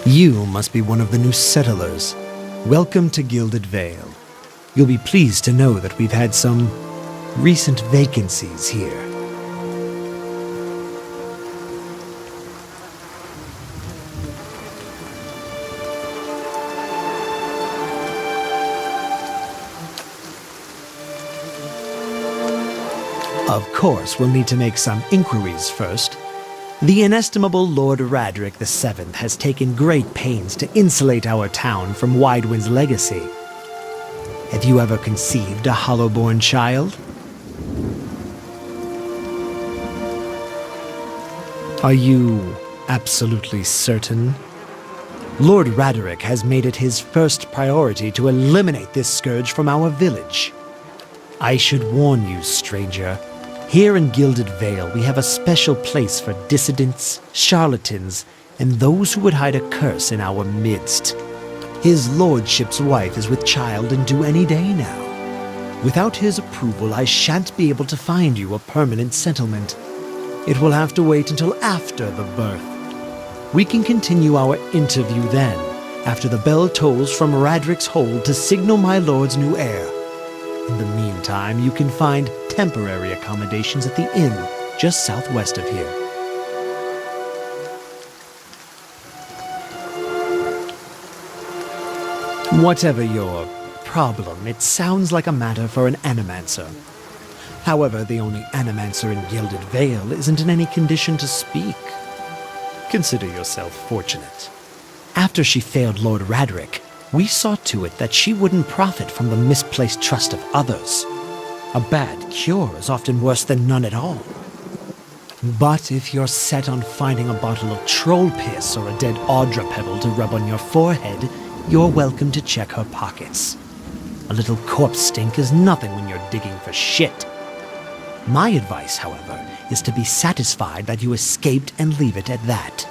You must be one of the new settlers. Welcome to Gilded Vale. You'll be pleased to know that we've had some recent vacancies here. Of course, we'll need to make some inquiries first. The inestimable Lord Radric VII has taken great pains to insulate our town from Widewind's legacy. Have you ever conceived a Hollowborn child? Are you absolutely certain? Lord Radric has made it his first priority to eliminate this scourge from our village. I should warn you, stranger. Here in Gilded Vale, we have a special place for dissidents, charlatans, and those who would hide a curse in our midst. His lordship's wife is with child and due any day now. Without his approval, I shan't be able to find you a permanent settlement. It will have to wait until after the birth. We can continue our interview then, after the bell tolls from Radric's hold to signal my lord's new heir. In the meantime, you can find temporary accommodations at the inn just southwest of here. Whatever your problem, it sounds like a matter for an animancer. However, the only animancer in Gilded Vale isn't in any condition to speak. Consider yourself fortunate. After she failed Lord Radric, we saw to it that she wouldn't profit from the misplaced trust of others. A bad cure is often worse than none at all. But if you're set on finding a bottle of troll piss or a dead Audra pebble to rub on your forehead, you're welcome to check her pockets. A little corpse stink is nothing when you're digging for shit. My advice, however, is to be satisfied that you escaped and leave it at that.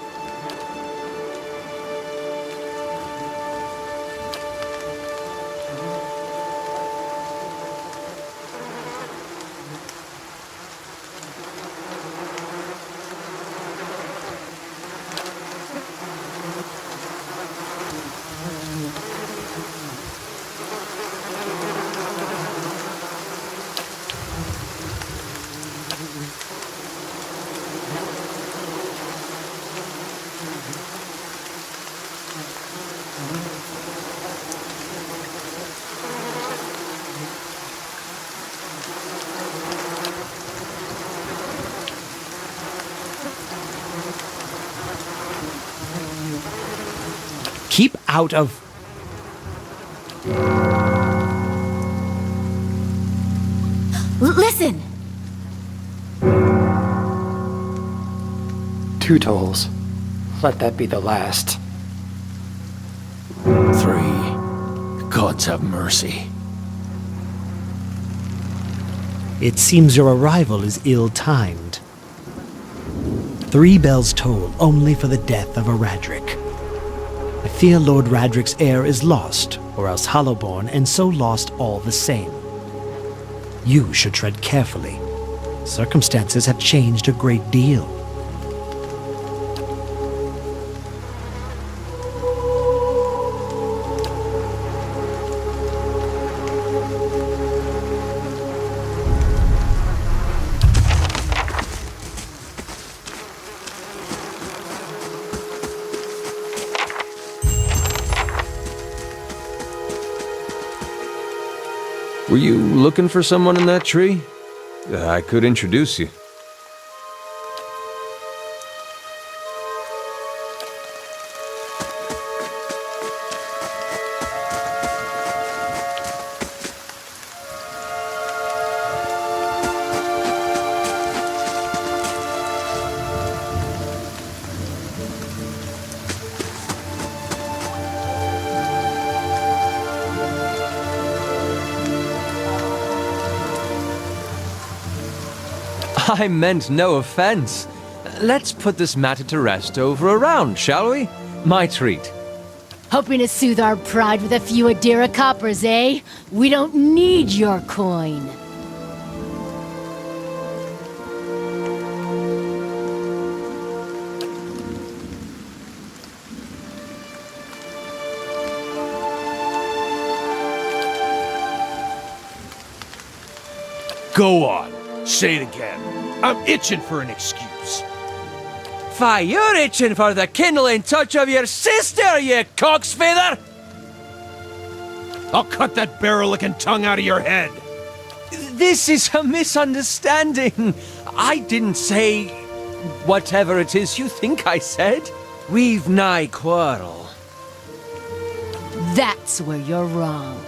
Keep out of... Listen! 2 tolls. Let that be the last. 3. Gods have mercy. It seems your arrival is ill-timed. 3 bells toll only for the death of a Radric. I fear Lord Radric's heir is lost, or else Hollowborn, and so lost all the same. You should tread carefully. Circumstances have changed a great deal. Were you looking for someone in that tree? I could introduce you. I meant no offense. Let's put this matter to rest over a round, shall we? My treat. Hoping to soothe our pride with a few Adira coppers, eh? We don't need your coin. Go on. Say it again. I'm itching for an excuse. Why, you're itching for the kindling touch of your sister, you cocksfeather! I'll cut that barrel-licking tongue out of your head. This is a misunderstanding. I didn't say whatever it is you think I said. We've nigh quarrel. That's where you're wrong.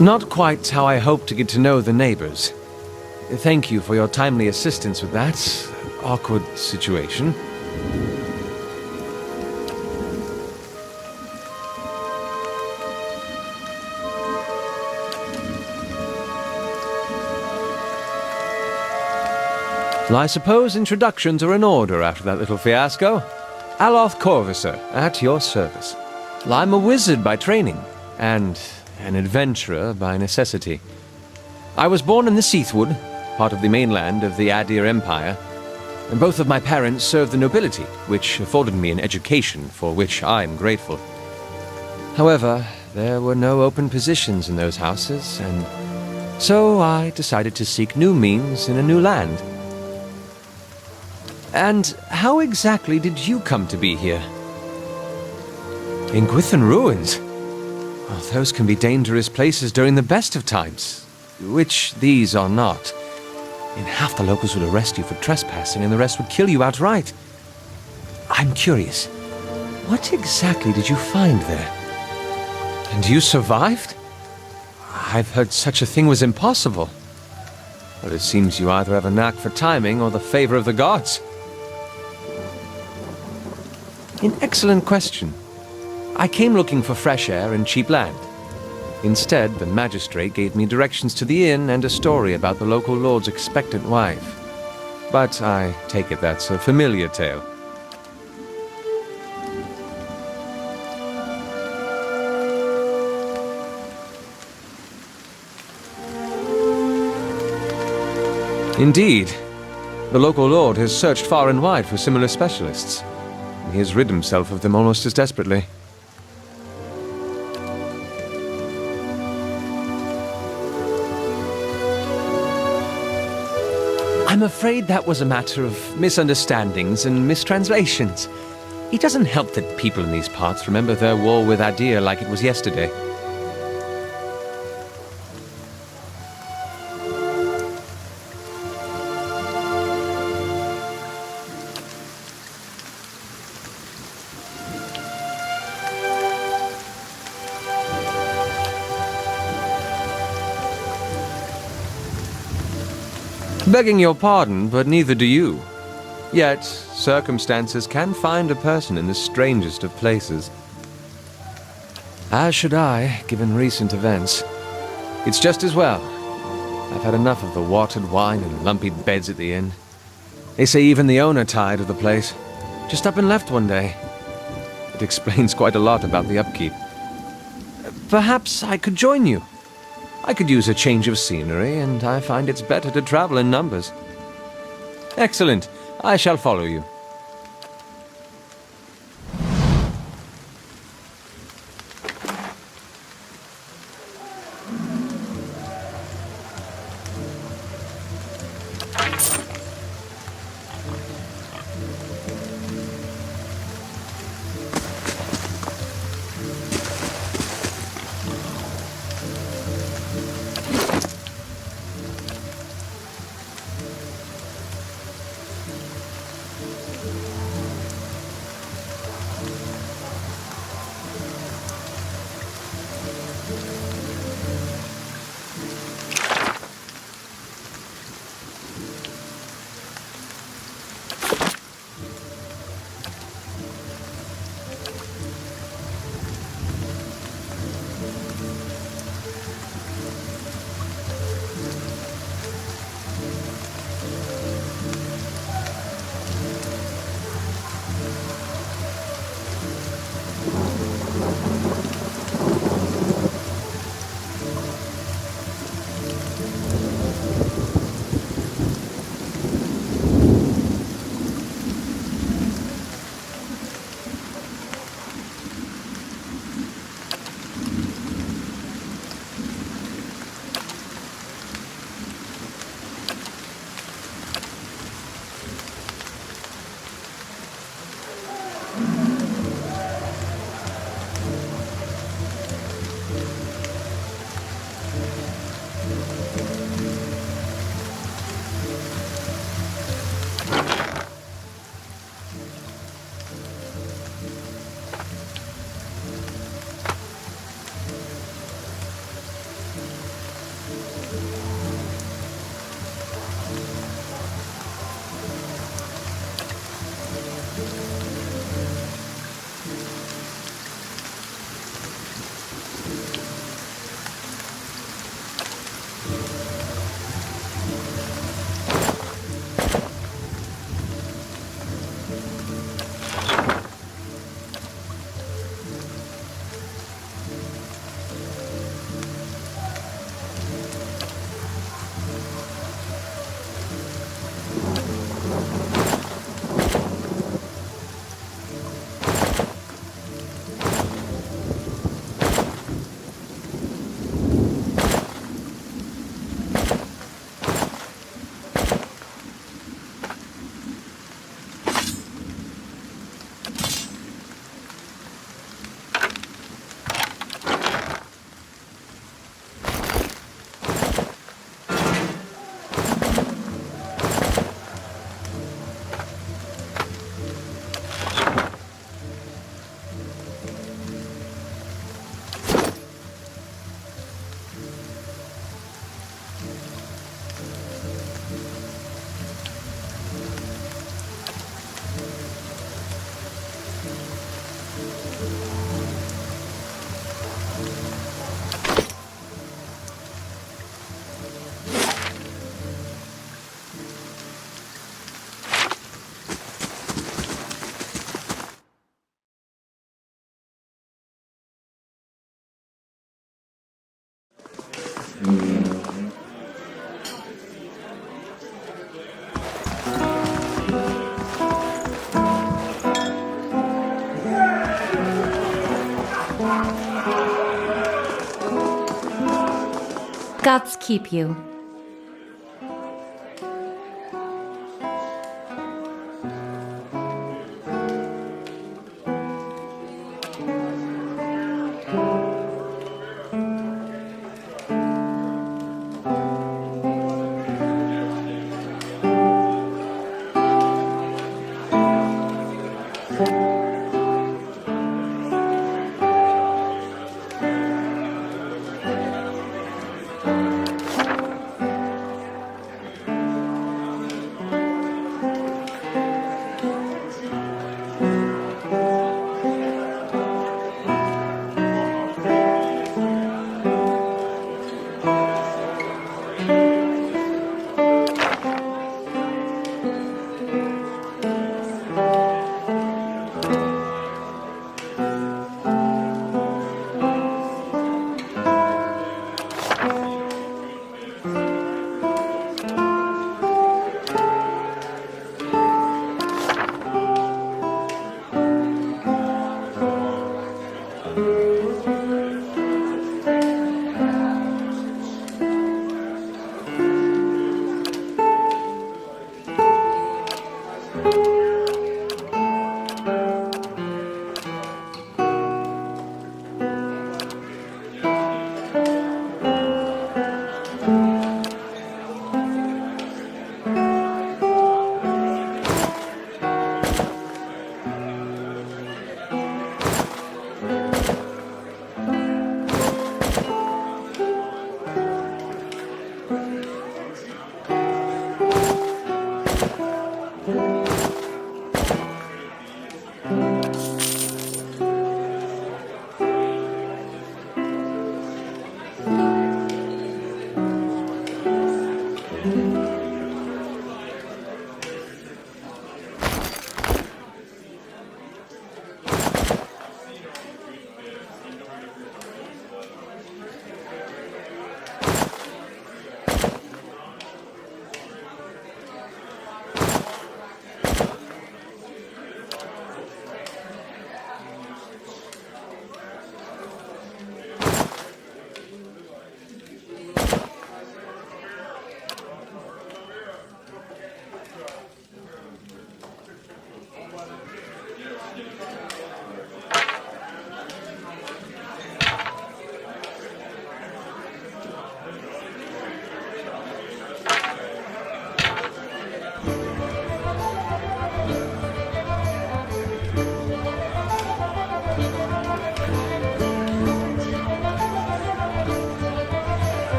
Not quite how I hoped to get to know the neighbors. Thank you for your timely assistance with that awkward situation. Well, I suppose introductions are in order after that little fiasco. Aloth Corvisor, at your service. Well, I'm a wizard by training, and an adventurer by necessity. I was born in the Seathwood, part of the mainland of the Adir Empire, and both of my parents served the nobility, which afforded me an education for which I'm grateful. However, there were no open positions in those houses, and so I decided to seek new means in a new land. And how exactly did you come to be here? In Gwithan Ruins? Well, those can be dangerous places during the best of times, which these are not. In half the locals would arrest you for trespassing and the rest would kill you outright. I'm curious, what exactly did you find there? And you survived? I've heard such a thing was impossible. But it seems you either have a knack for timing or the favor of the gods. An excellent question. I came looking for fresh air and cheap land. Instead, the magistrate gave me directions to the inn and a story about the local lord's expectant wife. But I take it that's a familiar tale. Indeed. The local lord has searched far and wide for similar specialists. He has rid himself of them almost as desperately. I'm afraid that was a matter of misunderstandings and mistranslations. It doesn't help that people in these parts remember their war with Adir like it was yesterday. Begging your pardon, but neither do you. Yet, circumstances can find a person in the strangest of places. As should I, given recent events. It's just as well. I've had enough of the watered wine and lumpy beds at the inn. They say even the owner tired of the place. Just up and left one day. It explains quite a lot about the upkeep. Perhaps I could join you. I could use a change of scenery, and I find it's better to travel in numbers. Excellent. I shall follow you. Gods keep you.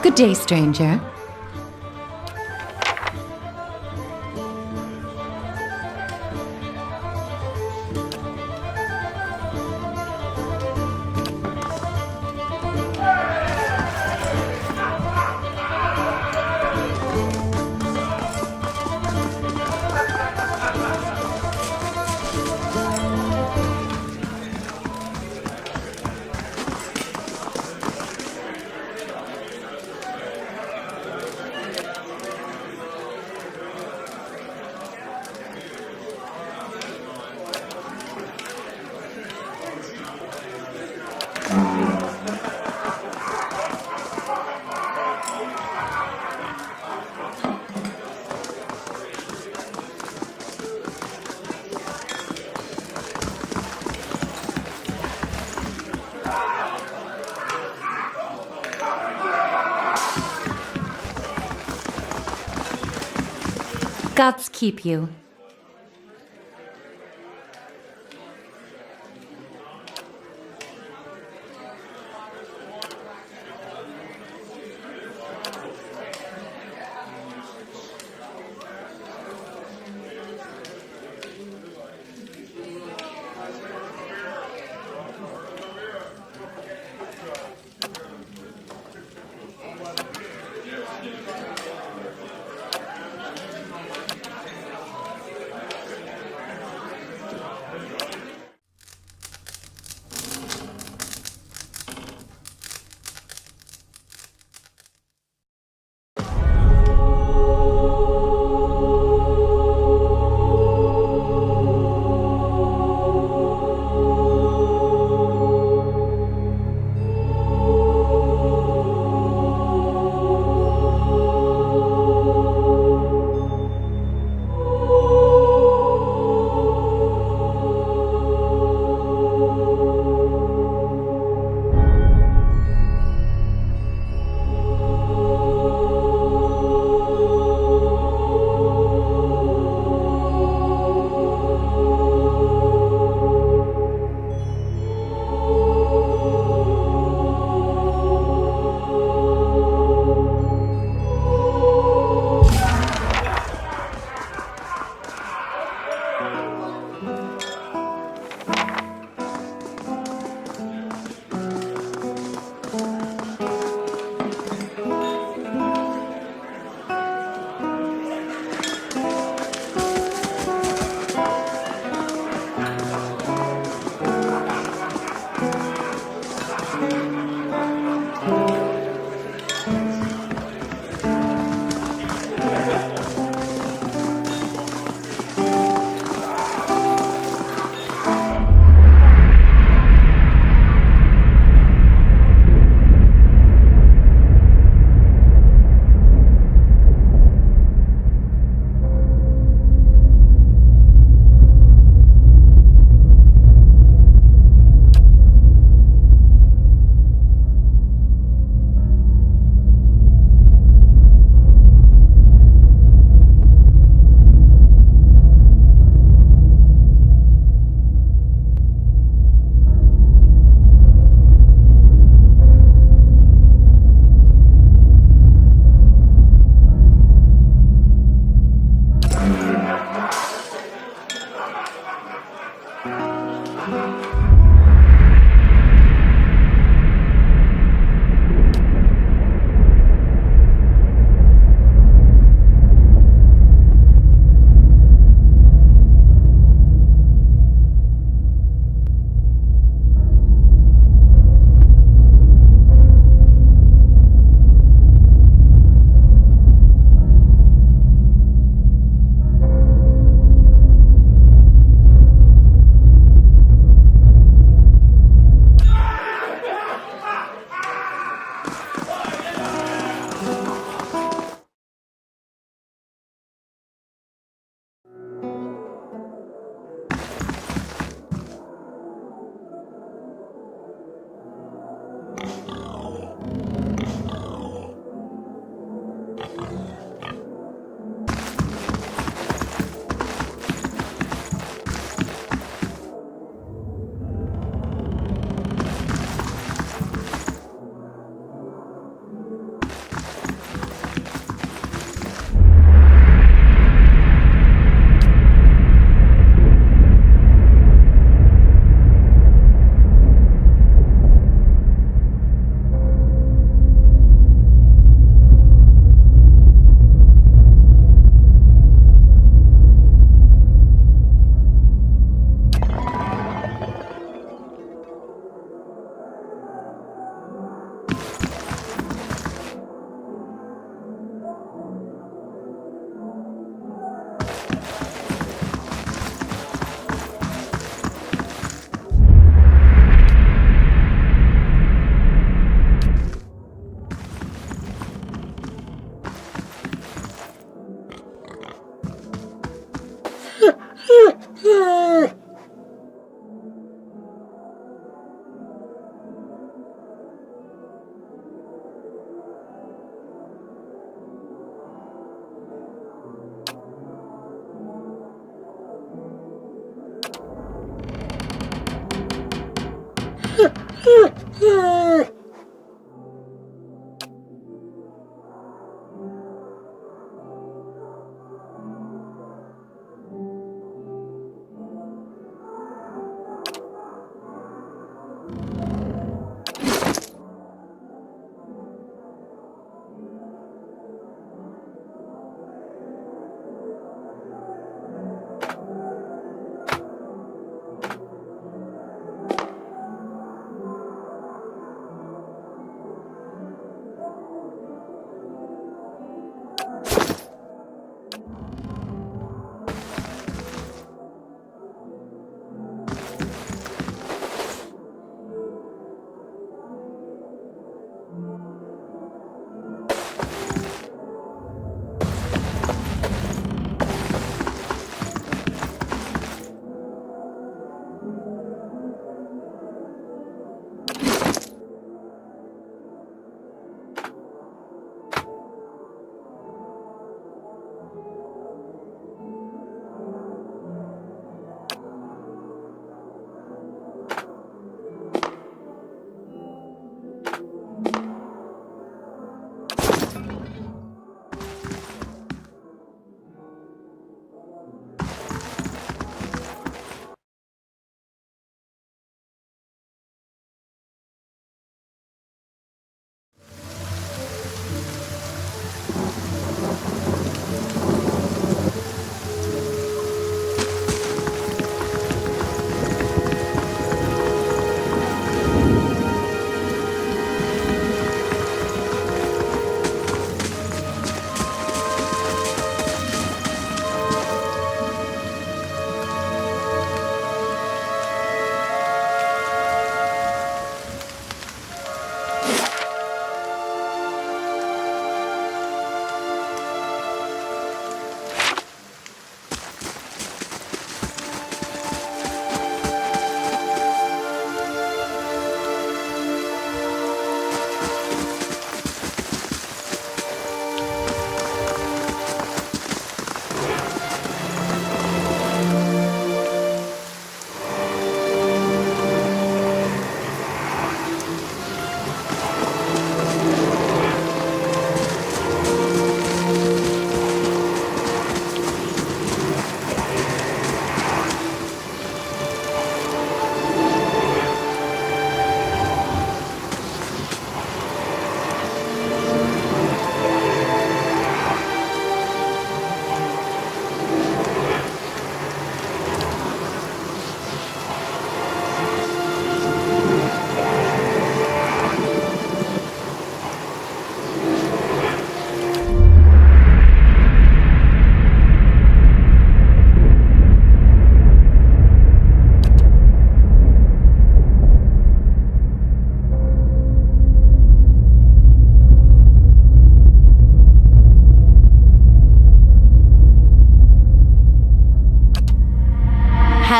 Good day, stranger. Gods keep you.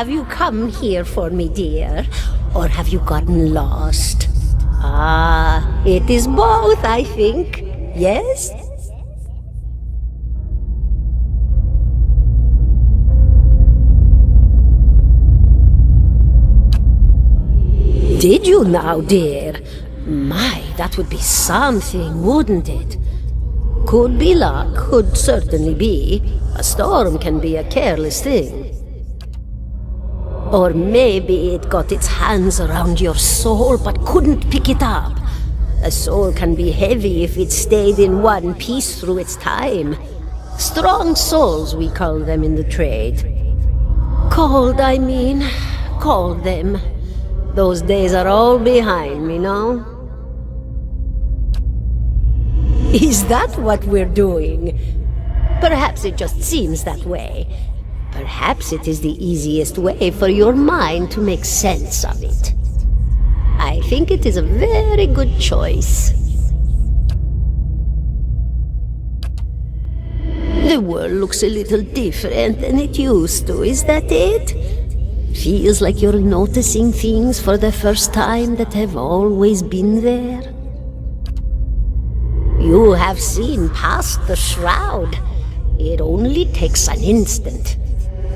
Have you come here for me, dear? Or have you gotten lost? Ah, it is both, I think. Yes? Did you now, dear? My, that would be something, wouldn't it? Could be luck, could certainly be. A storm can be a careless thing. Or maybe it got its hands around your soul but couldn't pick it up. A soul can be heavy if it stayed in one piece through its time. Strong souls, we call them in the trade. Cold, I mean. Called them. Those days are all behind me, no? Is that what we're doing? Perhaps it just seems that way. Perhaps it is the easiest way for your mind to make sense of it. I think it is a very good choice. The world looks a little different than it used to, is that it? Feels like you're noticing things for the first time that have always been there. You have seen past the shroud. It only takes an instant.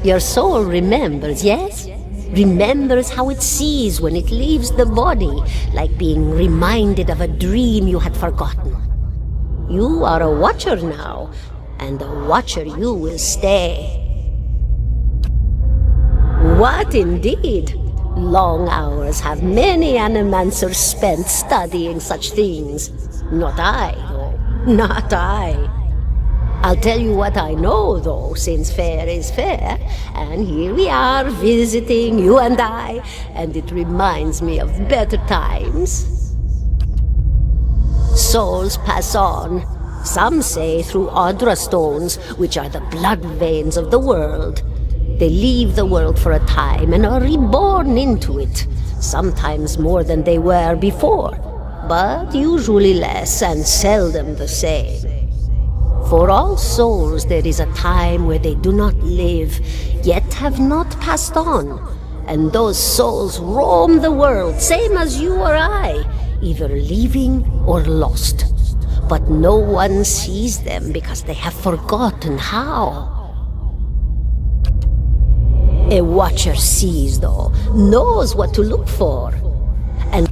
Your soul remembers, yes? Remembers how it sees when it leaves the body, like being reminded of a dream you had forgotten. You are a watcher now, and a watcher you will stay. What indeed? Long hours have many animancers spent studying such things. Not I, though. Not I. I'll tell you what I know, though, since fair is fair, and here we are visiting, you and I, and it reminds me of better times. Souls pass on, some say through Audra stones, which are the blood veins of the world. They leave the world for a time and are reborn into it, sometimes more than they were before, but usually less and seldom the same. For all souls there is a time where they do not live, yet have not passed on, and those souls roam the world, same as you or I, either living or lost. But no one sees them because they have forgotten how. A watcher sees, though, knows what to look for. And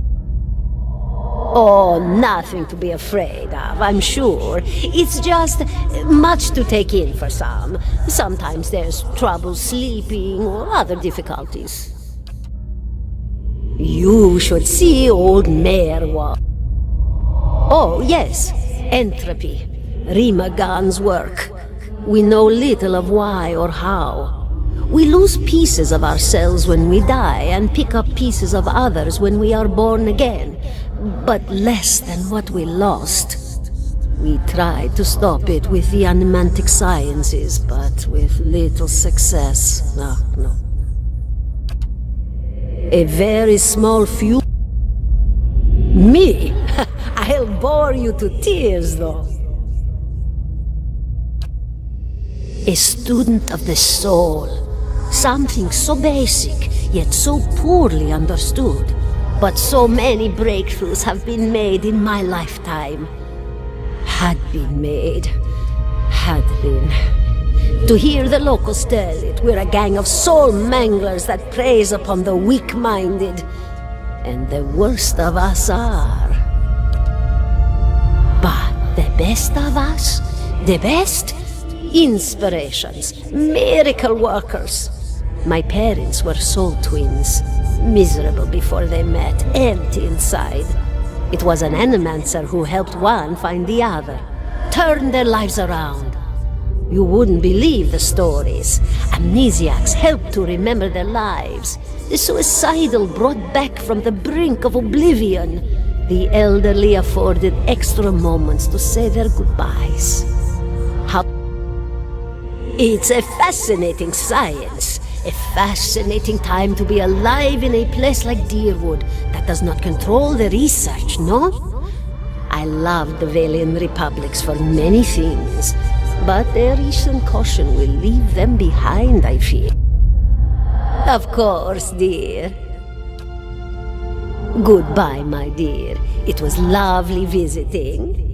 oh, nothing to be afraid of, I'm sure. It's just much to take in for some. Sometimes there's trouble sleeping or other difficulties. You should see old Merwa. Oh, yes, entropy. Rimagan's work. We know little of why or how. We lose pieces of ourselves when we die and pick up pieces of others when we are born again, but less than what we lost. We tried to stop it with the animantic sciences, but with little success. No. A very small few... Me? I'll bore you to tears, though. A student of the soul. Something so basic, yet so poorly understood. But so many breakthroughs have been made in my lifetime. Had been. To hear the locals tell it, we're a gang of soul manglers that preys upon the weak-minded. And the worst of us are. But the best of us? The best? Inspirations, miracle workers. My parents were soul twins, miserable before they met, empty inside. It was an animancer who helped one find the other, turned their lives around. You wouldn't believe the stories. Amnesiacs helped to remember their lives. The suicidal brought back from the brink of oblivion. The elderly afforded extra moments to say their goodbyes. It's a fascinating science. A fascinating time to be alive in a place like Deerwood that does not control the research, no? I love the Valian Republics for many things, but their recent caution will leave them behind, I fear. Of course, dear. Goodbye, my dear. It was lovely visiting.